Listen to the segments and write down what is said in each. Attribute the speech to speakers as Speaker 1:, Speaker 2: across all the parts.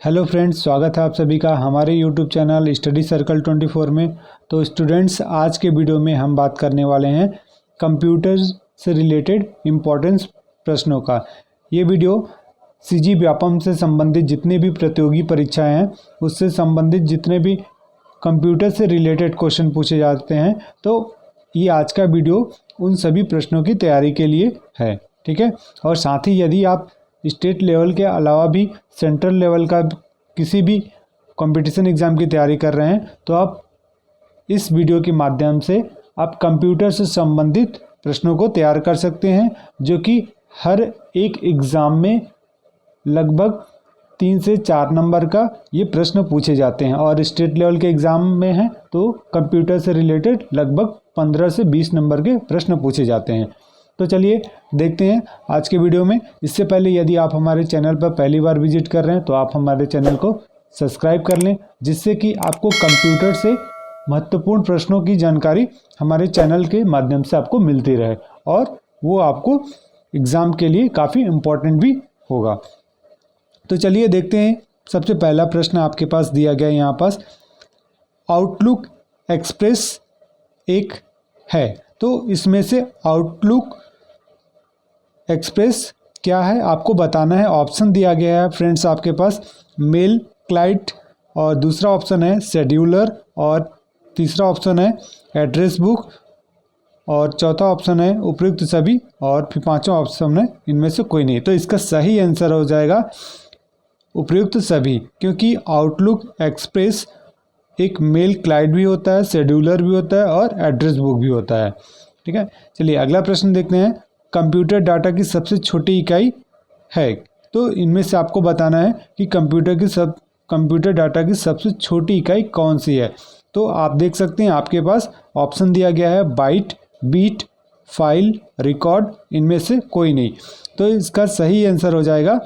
Speaker 1: Hello friends, स्वागत है आप सभी का हमारे यूट्यूब चैनल स्टडी सर्कल 24 में। तो स्टूडेंट्स, आज के वीडियो में हम बात करने वाले हैं कंप्यूटर से रिलेटेड इम्पोर्टेंस प्रश्नों का। ये वीडियो सीजी व्यापम से संबंधित जितने भी प्रतियोगी परीक्षाएं हैं उससे संबंधित जितने भी कंप्यूटर से रिलेटेड क्वेश्चन पूछे जाते हैं, तो ये आज का वीडियो उन सभी प्रश्नों की तैयारी के लिए है। ठीक है। और साथ ही यदि आप स्टेट लेवल के अलावा भी सेंट्रल लेवल का किसी भी कंपटीशन एग्ज़ाम की तैयारी कर रहे हैं तो आप इस वीडियो के माध्यम से आप कंप्यूटर से संबंधित प्रश्नों को तैयार कर सकते हैं, जो कि हर एक एग्ज़ाम में लगभग 3 से 4 नंबर का ये प्रश्न पूछे जाते हैं। और स्टेट लेवल के एग्ज़ाम में हैं तो कंप्यूटर से रिलेटेड लगभग 15 से 20 नंबर के प्रश्न पूछे जाते हैं। तो चलिए देखते हैं आज के वीडियो में। इससे पहले यदि आप हमारे चैनल पर पहली बार विजिट कर रहे हैं तो आप हमारे चैनल को सब्सक्राइब कर लें, जिससे कि आपको कंप्यूटर से महत्वपूर्ण प्रश्नों की जानकारी हमारे चैनल के माध्यम से आपको मिलती रहे और वो आपको एग्ज़ाम के लिए काफ़ी इम्पोर्टेंट भी होगा। तो चलिए देखते हैं। सबसे पहला प्रश्न आपके पास दिया गया है यहाँ पास, आउटलुक एक्सप्रेस एक है, तो इसमें से आउटलुक एक्सप्रेस क्या है आपको बताना है। ऑप्शन दिया गया है फ्रेंड्स आपके पास, मेल क्लाइंट, और दूसरा ऑप्शन है शेड्यूलर, और तीसरा ऑप्शन है एड्रेस बुक, और चौथा ऑप्शन है उपयुक्त सभी, और फिर पांचवा ऑप्शन है इनमें से कोई नहीं। तो इसका सही आंसर हो जाएगा उपयुक्त सभी, क्योंकि आउटलुक एक्सप्रेस एक मेल क्लाइंट भी होता है, शेड्यूलर भी होता है और एड्रेस बुक भी होता है। ठीक है। चलिए अगला प्रश्न देखते हैं। कंप्यूटर डाटा की सबसे छोटी इकाई है, तो इनमें से आपको बताना है कि कंप्यूटर डाटा की सबसे छोटी इकाई कौन सी है। तो आप देख सकते हैं आपके पास ऑप्शन दिया गया है बाइट, बीट, फाइल, रिकॉर्ड, इनमें से कोई नहीं। तो इसका सही आंसर हो जाएगा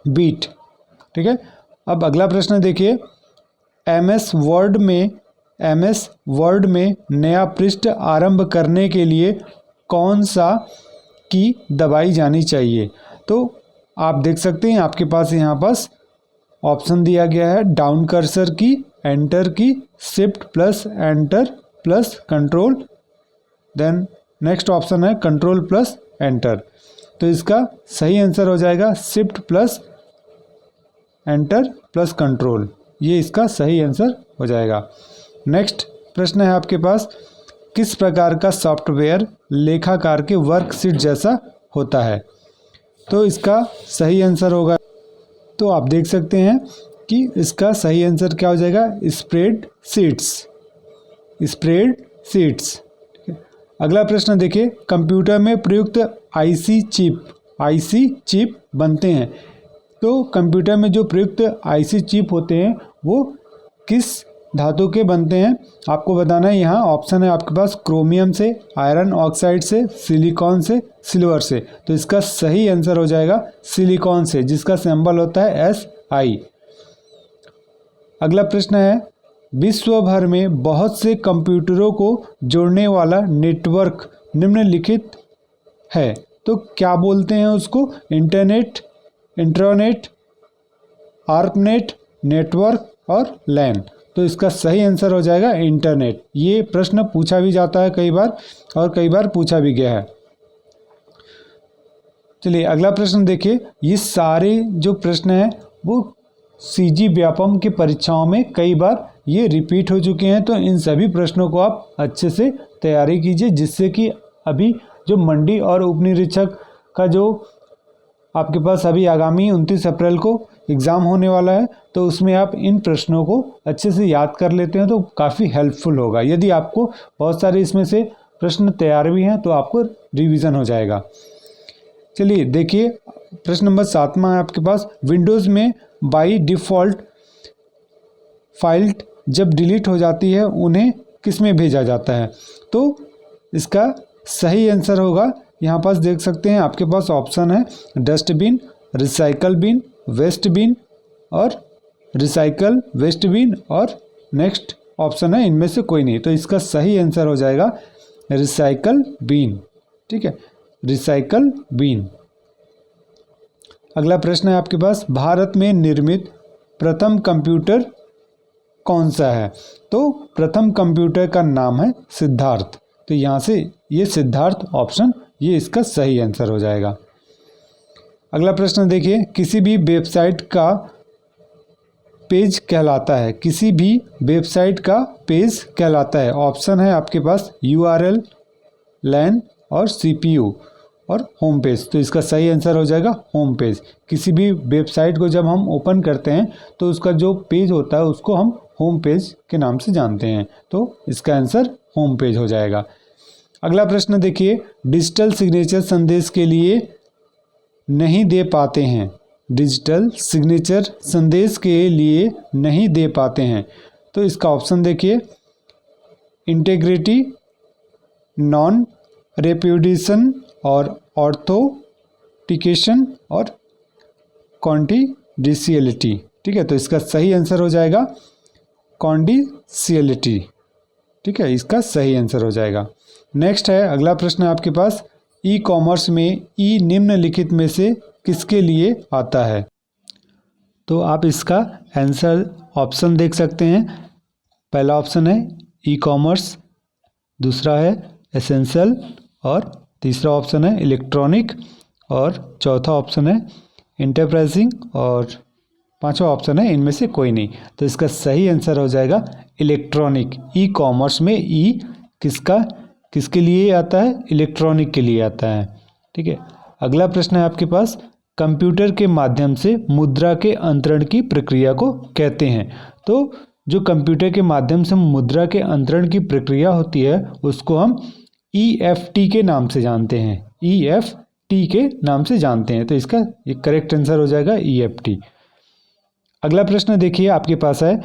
Speaker 1: बीट। ठीक है। अब अगला प्रश्न देखिए, एमएस वर्ड में नया पृष्ठ आरंभ करने के लिए कौन सा की दबाई जानी चाहिए। तो आप देख सकते हैं आपके पास यहाँ पास ऑप्शन दिया गया है down cursor key, enter key, shift plus enter plus control, then next option है कंट्रोल प्लस एंटर। तो इसका सही आंसर हो जाएगा shift plus enter plus control, ये इसका सही आंसर हो जाएगा। नेक्स्ट प्रश्न है आपके पास, किस प्रकार का सॉफ्टवेयर लेखाकार के वर्कशीट जैसा होता है। तो इसका सही आंसर होगा, तो आप देख सकते हैं कि इसका सही आंसर क्या हो जाएगा, स्प्रेडशीट्स। अगला प्रश्न देखिए, कंप्यूटर में प्रयुक्त आईसी चिप बनते हैं। तो कंप्यूटर में जो प्रयुक्त आईसी चिप होते हैं वो किस धातु के बनते हैं आपको बताना है। यहाँ ऑप्शन है आपके पास क्रोमियम से, आयरन ऑक्साइड से, सिलिकॉन से, सिल्वर से। तो इसका सही आंसर हो जाएगा सिलिकॉन से, जिसका सिंबल होता है SI। अगला प्रश्न है, विश्व भर में बहुत से कंप्यूटरों को जोड़ने वाला नेटवर्क निम्नलिखित है, तो क्या बोलते हैं उसको, इंटरनेट, इंट्रानेट, आर्कनेट, नेटवर्क और लैन। तो इसका सही आंसर हो जाएगा इंटरनेट। ये प्रश्न पूछा भी जाता है कई बार और कई बार पूछा भी गया है। चलिए अगला प्रश्न देखिए, ये सारे जो प्रश्न हैं वो सीजी व्यापम की परीक्षाओं में कई बार ये रिपीट हो चुके हैं, तो इन सभी प्रश्नों को आप अच्छे से तैयारी कीजिए, जिससे कि अभी जो मंडी और उप निरीक्षक का जो आपके पास अभी आगामी 29 अप्रैल को एग्ज़ाम होने वाला है, तो उसमें आप इन प्रश्नों को अच्छे से याद कर लेते हैं तो काफ़ी हेल्पफुल होगा। यदि आपको बहुत सारे इसमें से प्रश्न तैयार भी हैं तो आपको रिवीजन हो जाएगा। चलिए देखिए, प्रश्न नंबर 7वां है आपके पास, विंडोज़ में बाई डिफ़ॉल्ट फाइल जब डिलीट हो जाती है उन्हें किस में भेजा जाता है। तो इसका सही आंसर होगा, यहाँ पास देख सकते हैं आपके पास ऑप्शन है dustbin, recycle bin, waste bin और रिसाइकल वेस्ट बिन, और नेक्स्ट ऑप्शन है इनमें से कोई नहीं। तो इसका सही आंसर हो जाएगा रिसाइकल बिन। ठीक है, रिसाइकल बिन। अगला प्रश्न है आपके पास, भारत में निर्मित प्रथम कंप्यूटर कौन सा है? तो प्रथम कंप्यूटर का नाम है सिद्धार्थ। तो यहाँ से ये सिद्धार्थ ऑप्शन ये इसका सही आंसर हो जाएगा। अगला प्रश्न देखिए, किसी भी वेबसाइट का पेज कहलाता है, किसी भी वेबसाइट का पेज कहलाता है। ऑप्शन है आपके पास URL, LAN और CPU और होम पेज। तो इसका सही आंसर हो जाएगा होम पेज। किसी भी वेबसाइट को जब हम ओपन करते हैं तो उसका जो पेज होता है उसको हम होम पेज के नाम से जानते हैं। तो इसका आंसर होम पेज हो जाएगा। अगला प्रश्न देखिए, डिजिटल सिग्नेचर संदेश के लिए नहीं दे पाते हैं, डिजिटल सिग्नेचर संदेश के लिए नहीं दे पाते हैं। तो इसका ऑप्शन देखिए, इंटेग्रिटी, नॉन रेप्यूडिएशन और ऑथेंटिकेशन और कॉन्फिडेंशियलिटी। ठीक है, तो इसका सही आंसर हो जाएगा कॉन्फिडेंशियलिटी। ठीक है, इसका सही आंसर हो जाएगा। नेक्स्ट है अगला प्रश्न आपके पास, ई कॉमर्स में ई निम्नलिखित में से किसके लिए आता है? तो आप इसका आंसर ऑप्शन देख सकते हैं। पहला ऑप्शन है ई कॉमर्स, दूसरा है एसेंशियल और तीसरा ऑप्शन है इलेक्ट्रॉनिक और चौथा ऑप्शन है इंटरप्राइजिंग और पांचवा ऑप्शन है इनमें से कोई नहीं। तो इसका सही आंसर हो जाएगा इलेक्ट्रॉनिक। ई कॉमर्स में ई किसके लिए आता है? इलेक्ट्रॉनिक के लिए आता है। ठीक है, अगला प्रश्न है आपके पास, कंप्यूटर के माध्यम से मुद्रा के अंतरण की प्रक्रिया को कहते हैं। तो जो कंप्यूटर के माध्यम से मुद्रा के अंतरण की प्रक्रिया होती है उसको हम EFT के नाम से जानते हैं, EFT के नाम से जानते हैं। तो इसका ये करेक्ट आंसर हो जाएगा EFT। अगला प्रश्न देखिए आपके पास है,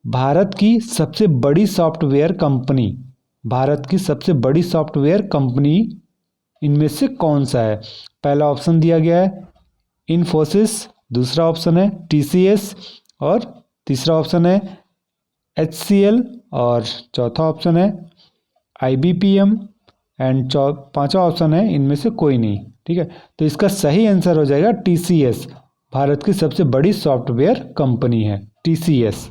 Speaker 1: भारत की सबसे बड़ी सॉफ्टवेयर कंपनी, भारत की सबसे बड़ी सॉफ्टवेयर कंपनी इनमें से कौन सा है? पहला ऑप्शन दिया गया है इन्फोसिस, दूसरा ऑप्शन है TCS और तीसरा ऑप्शन है HCL और चौथा ऑप्शन है IBPM एंड पांचवा ऑप्शन है इनमें से कोई नहीं। ठीक है, तो इसका सही आंसर हो जाएगा TCS। भारत की सबसे बड़ी सॉफ्टवेयर कंपनी है TCS।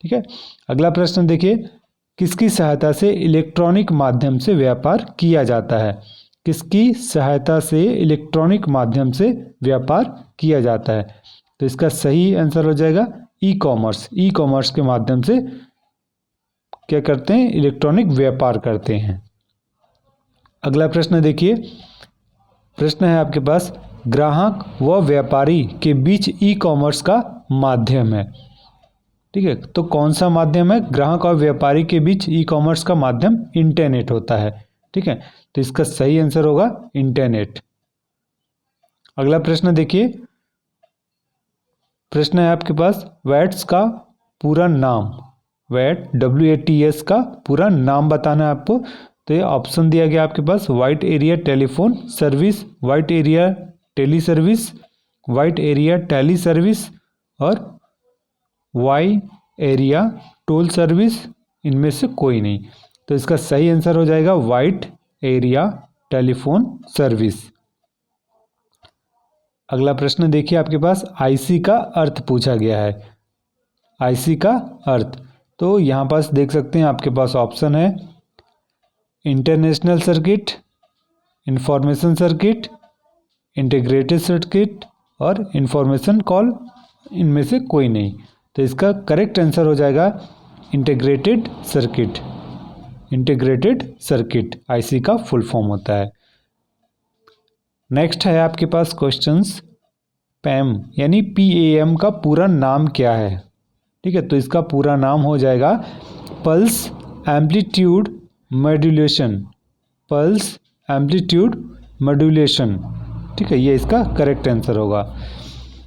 Speaker 1: ठीक है, अगला प्रश्न देखिए, किसकी सहायता से इलेक्ट्रॉनिक माध्यम से व्यापार किया जाता है? किसकी सहायता से इलेक्ट्रॉनिक माध्यम से व्यापार किया जाता है? तो इसका सही आंसर हो जाएगा ई कॉमर्स। ई कॉमर्स के माध्यम से क्या करते हैं? इलेक्ट्रॉनिक व्यापार करते हैं। अगला प्रश्न देखिए, प्रश्न है आपके पास, ग्राहक व व्यापारी के बीच ई कॉमर्स का माध्यम है। ठीक है, तो कौन सा माध्यम है? ग्राहक और व्यापारी के बीच ई कॉमर्स का माध्यम इंटरनेट होता है। ठीक है, तो इसका सही आंसर होगा इंटरनेट। अगला प्रश्न देखिए, प्रश्न है आपके पास, वैट्स का पूरा नाम, WATS का पूरा नाम बताना है आपको। तो ये ऑप्शन दिया गया आपके पास, wide area telephone service, wide area tele service, wide area tele service और वाई एरिया टोल सर्विस, इनमें से कोई नहीं। तो इसका सही आंसर हो जाएगा वाइड एरिया टेलीफोन सर्विस। अगला प्रश्न देखिए आपके पास, IC का अर्थ पूछा गया है। IC का अर्थ, तो यहाँ पास देख सकते हैं आपके पास ऑप्शन है international circuit, information circuit, integrated circuit और इंफॉर्मेशन कॉल, इनमें से कोई नहीं। तो इसका करेक्ट आंसर हो जाएगा integrated circuit. Integrated circuit IC का फुल फॉर्म होता है। नेक्स्ट है आपके पास क्वेश्चंस, PAM यानी PAM का पूरा नाम क्या है? ठीक है, तो इसका पूरा नाम हो जाएगा pulse amplitude modulation, pulse amplitude modulation. ठीक है, ये इसका करेक्ट आंसर होगा।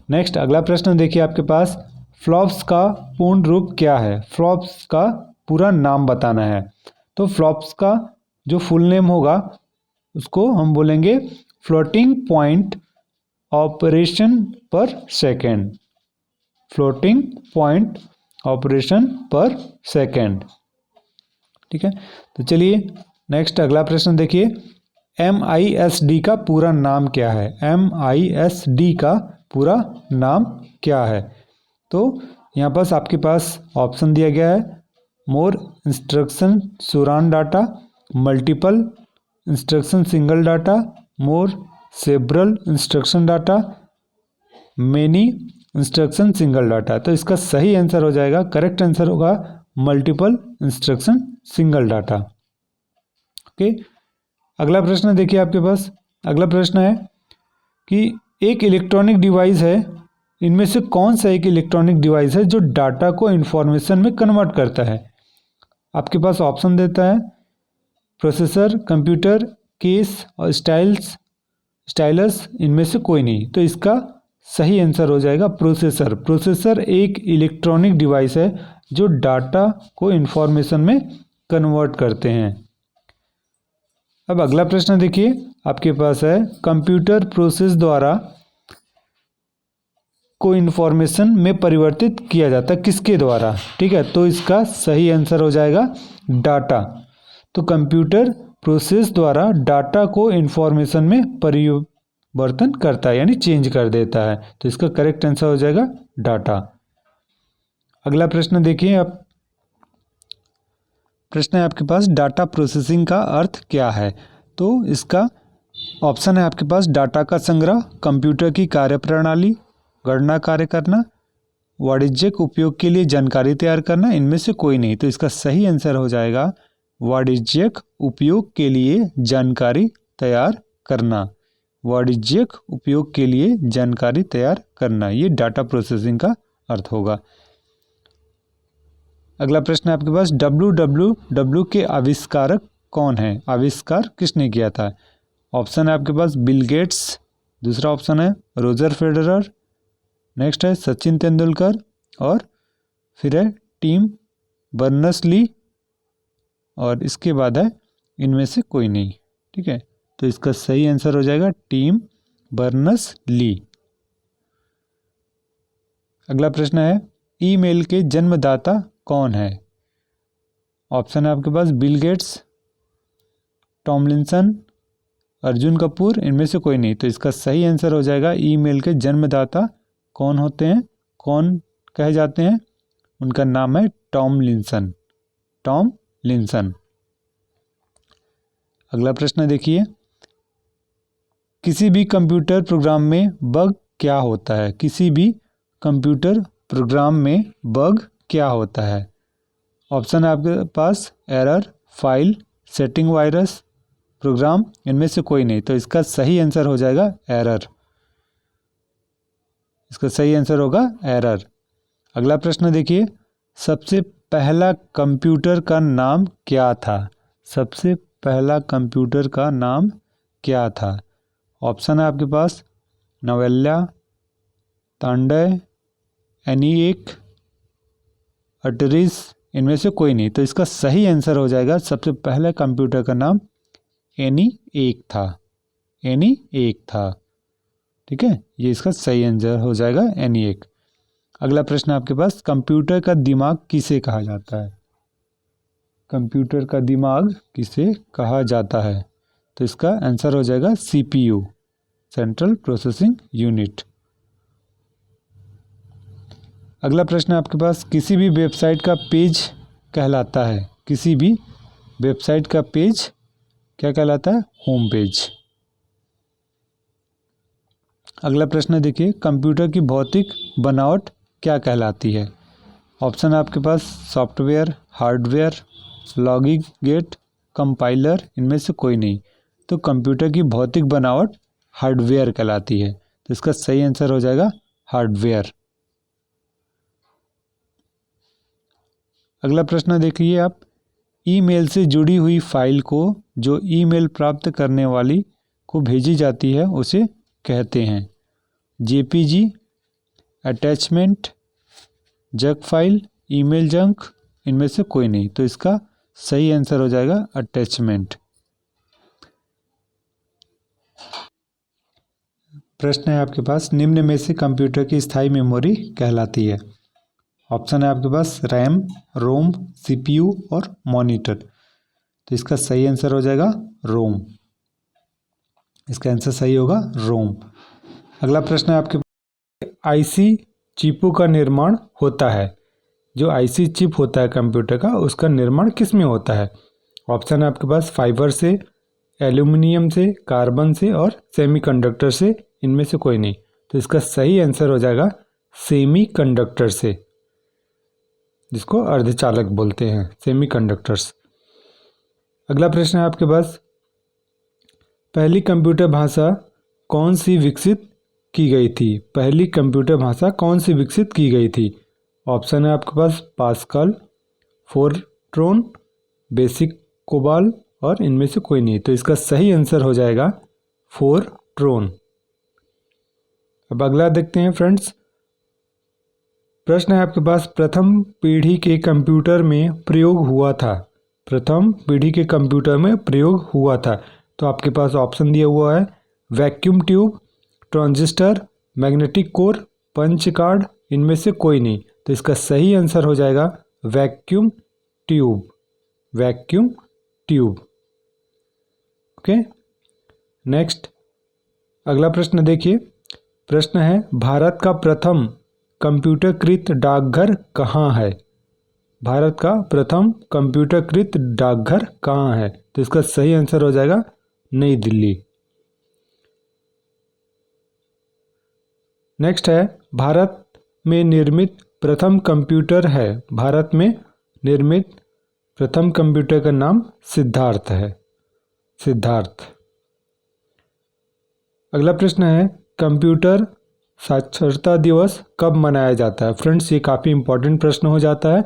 Speaker 1: नेक्स्ट अगला प्रश्न देखिए आपके पास, फ्लॉप्स का पूर्ण रूप क्या है? फ्लॉप्स का पूरा नाम बताना है। तो फ्लॉप्स का जो फुल नेम होगा उसको हम बोलेंगे फ्लोटिंग पॉइंट ऑपरेशन पर सेकेंड, फ्लोटिंग पॉइंट ऑपरेशन पर सेकेंड। ठीक है, तो चलिए नेक्स्ट अगला प्रश्न देखिए, MISD का पूरा नाम क्या है? MISD का पूरा नाम क्या है? तो यहाँ पास आपके पास ऑप्शन दिया गया है, मोर इंस्ट्रक्शन सुरान data, multiple instruction single data, more several instruction data, many instruction single data. तो इसका सही आंसर हो जाएगा, करेक्ट आंसर होगा multiple instruction single data. Okay, अगला प्रश्न देखिए आपके पास। अगला प्रश्न है कि एक इलेक्ट्रॉनिक डिवाइस है, इनमें से कौन सा एक इलेक्ट्रॉनिक डिवाइस है जो डाटा को इंफॉर्मेशन में कन्वर्ट करता है। आपके पास ऑप्शन देता है प्रोसेसर, कंप्यूटर, केस और स्टाइलस, इनमें से कोई नहीं। तो इसका सही आंसर हो जाएगा प्रोसेसर। प्रोसेसर एक इलेक्ट्रॉनिक डिवाइस है जो डाटा को इंफॉर्मेशन में कन्वर्ट करते हैं। अब अगला प्रश्न देखिए आपके पास है, कंप्यूटर प्रोसेस द्वारा को इंफॉर्मेशन में परिवर्तित किया जाता है, किसके द्वारा? ठीक है, तो इसका सही आंसर हो जाएगा डाटा। तो कंप्यूटर प्रोसेस द्वारा डाटा को इंफॉर्मेशन में परिवर्तन करता है, यानी चेंज कर देता है। तो इसका करेक्ट आंसर हो जाएगा डाटा। अगला प्रश्न देखिए आप। प्रश्न है आपके पास, डाटा प्रोसेसिंग का अर्थ क्या है? तो इसका ऑप्शन है आपके पास, डाटा का संग्रह, कंप्यूटर की कार्यप्रणाली, गणना कार्य करना, वाणिज्यिक उपयोग के लिए जानकारी तैयार करना, इनमें से कोई नहीं। तो इसका सही आंसर हो जाएगा वाणिज्यिक उपयोग के लिए जानकारी तैयार करना। वाणिज्यिक उपयोग के लिए जानकारी तैयार करना, ये डाटा प्रोसेसिंग का अर्थ होगा। अगला प्रश्न है आपके पास, WWW के आविष्कारक कौन है? आविष्कार किसने किया था? ऑप्शन है आपके पास, बिल गेट्स, दूसरा ऑप्शन है रोजर फेडरर, नेक्स्ट है सचिन तेंदुलकर, और फिर है टिम बर्नर्स-ली, और इसके बाद है इनमें से कोई नहीं। ठीक है, तो इसका सही आंसर हो जाएगा टिम बर्नर्स-ली। अगला प्रश्न है, ईमेल के जन्मदाता कौन है? ऑप्शन है आपके पास, Bill Gates, Tomlinson, Arjun Kapoor, इनमें से कोई नहीं। तो इसका सही आंसर हो जाएगा ईमेल के जन्मदाता कौन होते हैं, कौन कहे जाते हैं? उनका नाम है टॉमलिंसन। टॉमलिंसन। अगला प्रश्न देखिए, किसी भी कंप्यूटर प्रोग्राम में बग क्या होता है? किसी भी कंप्यूटर प्रोग्राम में बग क्या होता है? ऑप्शन है आपके पास, error, file, setting, virus, program, इनमें से कोई नहीं। तो इसका सही आंसर हो जाएगा एरर। इसका सही आंसर होगा एरर। अगला प्रश्न देखिए, सबसे पहला कंप्यूटर का नाम क्या था? सबसे पहला कंप्यूटर का नाम क्या था? ऑप्शन है आपके पास, नवेल्या, तांडय, एनिएक, अटरिस, इनमें से कोई नहीं। तो इसका सही आंसर हो जाएगा, सबसे पहले कंप्यूटर का नाम एनिएक था। एनिएक था। ठीक है, ये इसका सही आंसर हो जाएगा एनिएक। अगला प्रश्न आपके पास, कंप्यूटर का दिमाग किसे कहा जाता है? कंप्यूटर का दिमाग किसे कहा जाता है? तो इसका आंसर हो जाएगा CPU, सेंट्रल प्रोसेसिंग यूनिट। अगला प्रश्न आपके पास, किसी भी वेबसाइट का पेज कहलाता है? किसी भी वेबसाइट का पेज क्या कहलाता है? Home page. अगला प्रश्न देखिए, कंप्यूटर की भौतिक बनावट क्या कहलाती है? ऑप्शन है आपके पास, software, hardware, logic gate, compiler, इनमें से कोई नहीं। तो कंप्यूटर की भौतिक बनावट हार्डवेयर कहलाती है। तो इसका सही आंसर हो जाएगा हार्डवेयर। अगला प्रश्न देखिए आप, ईमेल से जुड़ी हुई फाइल को जो ईमेल प्राप्त करने वाली को भेजी जाती है उसे कहते हैं JPG, attachment, junk file, email junk, इनमें से कोई नहीं। तो इसका सही आंसर हो जाएगा अटैचमेंट। प्रश्न है आपके पास, निम्न में से कंप्यूटर की स्थायी मेमोरी कहलाती है? ऑप्शन है आपके पास, रैम, रोम, CPU और मॉनिटर। तो इसका सही आंसर हो जाएगा रोम। इसका आंसर सही होगा रोम। अगला प्रश्न है आपके IC चिपों का निर्माण होता है? जो आईसी चिप होता है कंप्यूटर का, उसका निर्माण किस में होता है? ऑप्शन है आपके पास फाइबर से, एल्यूमिनियम से, कार्बन से और सेमीकंडक्टर से। इनमें से कोई नहीं। तो इसका सही आंसर हो जाएगा सेमीकंडक्टर से, जिसको अर्धचालक बोलते हैं, सेमीकंडक्टर्स। अगला प्रश्न है आपके पास, पहली कंप्यूटर भाषा कौन सी विकसित की गई थी? पहली कंप्यूटर भाषा कौन सी विकसित की गई थी? ऑप्शन है आपके पास पास्कल, फोरट्रॉन, बेसिक, कोबाल और इनमें से कोई नहीं। तो इसका सही आंसर हो जाएगा फोरट्रॉन। अब अगला देखते हैं फ्रेंड्स। प्रश्न है आपके पास, प्रथम पीढ़ी के कंप्यूटर में प्रयोग हुआ था। प्रथम पीढ़ी के कंप्यूटर में प्रयोग हुआ था। तो आपके पास ऑप्शन दिया हुआ है vacuum tube, transistor, magnetic core, punch card, इनमें से कोई नहीं। तो इसका सही आंसर हो जाएगा vacuum tube. Vacuum tube. Okay, next अगला प्रश्न देखिए। प्रश्न है, भारत का प्रथम कंप्यूटरकृत डाकघर कहाँ है? भारत का प्रथम कंप्यूटरकृत डाकघर कहाँ है? तो इसका सही आंसर हो जाएगा नई दिल्ली। नेक्स्ट है, भारत में निर्मित प्रथम कंप्यूटर है। भारत में निर्मित प्रथम कंप्यूटर का नाम सिद्धार्थ है। सिद्धार्थ। अगला प्रश्न है, कंप्यूटर साक्षरता दिवस कब मनाया जाता है? फ्रेंड्स, ये काफ़ी इंपॉर्टेंट प्रश्न हो जाता है।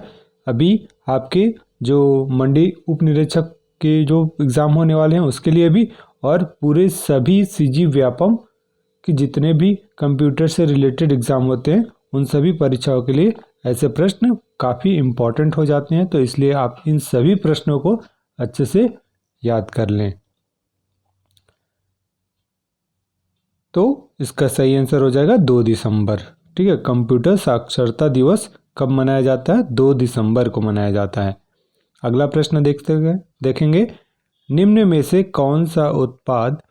Speaker 1: अभी आपके जो मंडी उप निरीक्षक के जो एग्ज़ाम होने वाले हैं उसके लिए भी, और पूरे सभी सीजी व्यापम के जितने भी कंप्यूटर से रिलेटेड एग्ज़ाम होते हैं उन सभी परीक्षाओं के लिए ऐसे प्रश्न काफ़ी इम्पॉर्टेंट हो जाते हैं। तो इसलिए आप इन सभी प्रश्नों को अच्छे से याद कर लें। तो इसका सही आंसर हो जाएगा 2 दिसंबर। ठीक है, कंप्यूटर साक्षरता दिवस कब मनाया जाता है? 2 दिसंबर को मनाया जाता है। अगला प्रश्न देखेंगे, निम्न में से कौन सा उत्पाद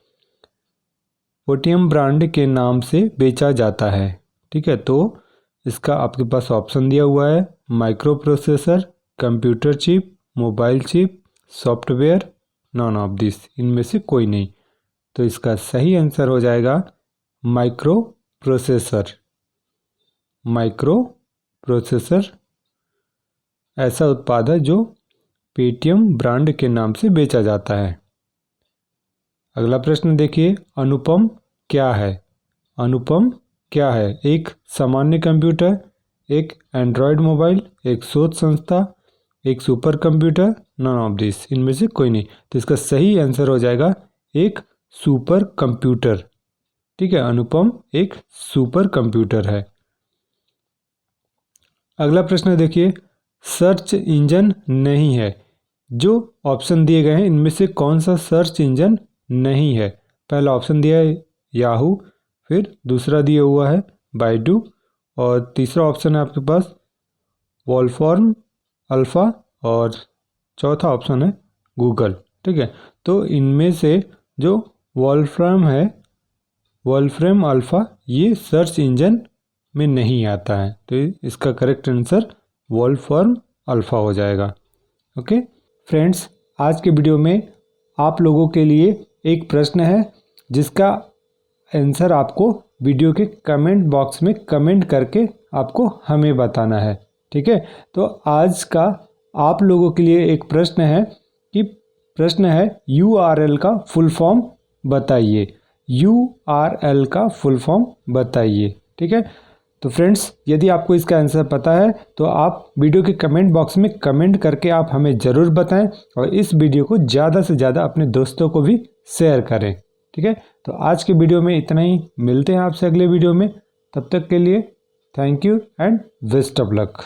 Speaker 1: पेटियम ब्रांड के नाम से बेचा जाता है? ठीक है, तो इसका आपके पास ऑप्शन दिया हुआ है micro processor, computer chip, mobile chip, software, none of this, इनमें से कोई नहीं। तो इसका सही आंसर हो जाएगा माइक्रो प्रोसेसर। माइक्रो प्रोसेसर ऐसा उत्पाद है जो पेटियम ब्रांड के नाम से बेचा जाता है। अगला प्रश्न देखिए, अनुपम क्या है? अनुपम क्या है? एक सामान्य कंप्यूटर, एक एंड्रॉयड मोबाइल, एक शोध संस्था, एक super computer, none of this, इनमें से कोई नहीं। तो इसका सही आंसर हो जाएगा एक सुपर कंप्यूटर। ठीक है, अनुपम एक सुपर कंप्यूटर है। अगला प्रश्न देखिए, सर्च इंजन नहीं है। जो ऑप्शन दिए गए हैं इनमें से कौन सा सर्च इंजन नहीं है? पहला ऑप्शन दिया है याहू, फिर दूसरा दिया हुआ है बाइडू, और तीसरा ऑप्शन है आपके पास वॉल्फ्राम अल्फ़ा, और चौथा ऑप्शन है गूगल। ठीक है, तो इनमें से जो वॉल्फ्राम है, वॉल्फ्राम अल्फ़ा, ये सर्च इंजन में नहीं आता है। तो इसका करेक्ट आंसर वॉल्फ्राम अल्फ़ा हो जाएगा। ओके फ्रेंड्स, आज के वीडियो में आप लोगों के लिए एक प्रश्न है जिसका आंसर आपको वीडियो के कमेंट बॉक्स में कमेंट करके आपको हमें बताना है। ठीक है, तो आज का आप लोगों के लिए एक प्रश्न है कि प्रश्न है URL का फुल फॉर्म बताइए। URL का फुल फॉर्म बताइए। ठीक है, तो फ्रेंड्स, यदि आपको इसका आंसर पता है तो आप वीडियो के कमेंट बॉक्स में कमेंट करके आप हमें ज़रूर बताएं, और इस वीडियो को ज़्यादा से ज़्यादा अपने दोस्तों को भी शेयर करें। ठीक है, तो आज के वीडियो में इतना ही। मिलते हैं आपसे अगले वीडियो में। तब तक के लिए thank you and best of luck.